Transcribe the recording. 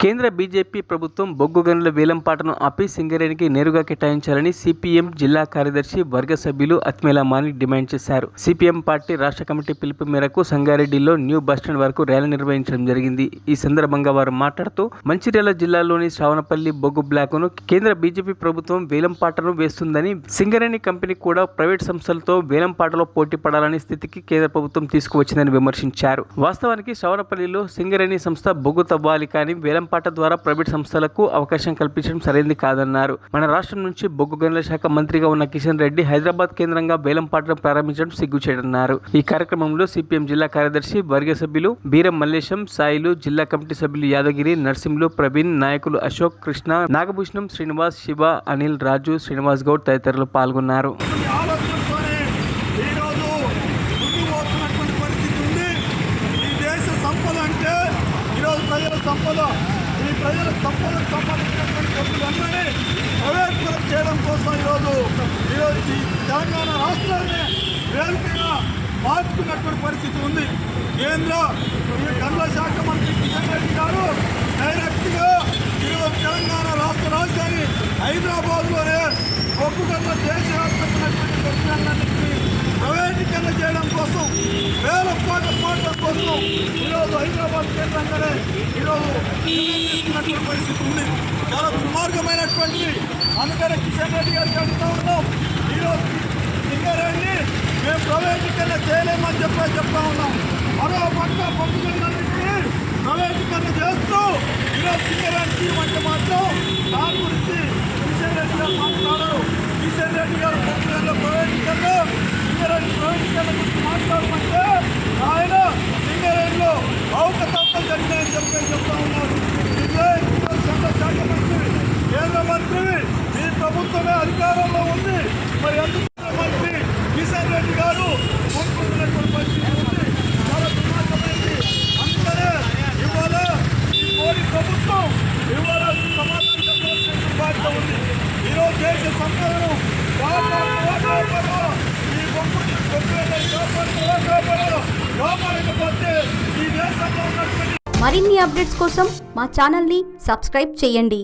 కేంద్ర బీజేపీ ప్రభుత్వం బొగ్గు గనుల వేలంపాటను ఆపి సింగరేణికి నేరుగా కేటాయించాలని సిపిఎం జిల్లా కార్యదర్శి వర్గ సభ్యులు అత్మేలా మాణిక్ డిమాండ్ చేశారు. సిపిఎం పార్టీ రాష్ట్ర కమిటీ పిలుపు మేరకు సంగారెడ్డిలో న్యూ బస్టాండ్ వరకు ర్యాలీ నిర్వహించడం జరిగింది. ఈ సందర్భంగా వారు మాట్లాడుతూ మంచిర్యాల జిల్లాలోని శ్రావణపల్లి బొగ్గు బ్లాకును కేంద్ర బీజేపీ ప్రభుత్వం వేలంపాటను వేస్తుందని, సింగరేణి కంపెనీ కూడా ప్రైవేట్ సంస్థలతో వేలంపాటలో పోటీ పడాలని స్థితికి కేంద్ర ప్రభుత్వం తీసుకువచ్చిందని విమర్శించారు. వాస్తవానికి శ్రావణపల్లిలో సింగరేణి సంస్థ బొగ్గు తవ్వాలి కానీ వేలంపాట ద్వారా ప్రైవేట్ సంస్థలకు అవకాశం కల్పించడం సరైనది కాదన్నారు. మన రాష్ట్రం నుంచి బొగ్గు గనుల శాఖ మంత్రిగా ఉన్న కిషన్ రెడ్డి హైదరాబాద్ కేంద్రంగా వేలంపాటను ప్రారంభించడం సిగ్గుచేటన్నారు. ఈ కార్యక్రమంలో సిపిఎం జిల్లా కార్యదర్శి వర్గ సభ్యులు బీరం మల్లేశం, సాయిలు, జిల్లా కమిటీ సభ్యులు యాదగిరి, నర్సింహులు, ప్రవీణ్, నాయకులు అశోక్, కృష్ణ, నాగభూషణం, శ్రీనివాస్, శివ, అనిల్, రాజు, శ్రీనివాస్ గౌడ్ తదితరులు పాల్గొన్నారు. ఈ ప్రజల సంపదకు సంబంధించినటువంటి డబ్బులన్నీ ప్రైవేట్ చేయడం కోసం ఈరోజు ఈ తెలంగాణ రాష్ట్రాన్ని వేదికగా మార్చుకున్నటువంటి పరిస్థితి ఉంది. కేంద్ర గనుల శాఖ మంత్రి కిషన్ రెడ్డి గారు డైరెక్ట్గా ఈరోజు తెలంగాణ రాష్ట్ర రాజధాని హైదరాబాద్లోనే బొగ్గు గనుల దేశవ్యాప్తమైనటువంటి డబ్బులన్నింటినీ ప్రైవేటీకరణ చేయడం కోసం వేల కోట్ల కోసం ఈరోజు హైదరాబాద్ కేంద్రంగానే ఈరోజు తీసుకున్నటువంటి పరిస్థితి ఉంది. చాలా దుర్మార్గమైనటువంటిది. అందుకనే కిషన్ రెడ్డి గారికి అడుగుతూ ఉన్నాం, ఈరోజు సింగరేణిని మేము ప్రైవేటీకరణ చేయలేమని చెప్తా ఉన్నాం. మరో పక్క బొగ్గు గనులన్నింటినీ ప్రైవేటీకరణ చేస్తూ ఈరోజు సింగరేణి అంటే మాత్రం దాని గురించి కిషన్ రెడ్డి గారు మాట్లాడారు. కిషన్ రెడ్డి గారు బొగ్గు గనుల ప్రైవేటీకరణ ప్రైవేటీకరణ గురించి మాట్లాడమంటే ఆయన సింగరేణిలో అవకతవకలు జరిగినాయని చెప్తా ఉన్నారు. శాఖ మంత్రి, కేంద్ర మంత్రి, మీ ప్రభుత్వమే అధికారంలో ఉంది. మరి ఎందుకు మంత్రి కిషన్ రెడ్డి గారు కోరుకుంటున్నటువంటి పరిస్థితి ఉంది. చాలా దుర్మార్గమైంది. అందుకనే ఇవాళ ఈ మోడీ ప్రభుత్వం ఇవాళ సమాధానం చెప్పాల్సిన బాధ్యత ఉంది. ఈరోజు దేశ సంపదను మరిన్ని అప్డేట్స్ కోసం మా ఛానల్ని సబ్స్క్రైబ్ చేయండి.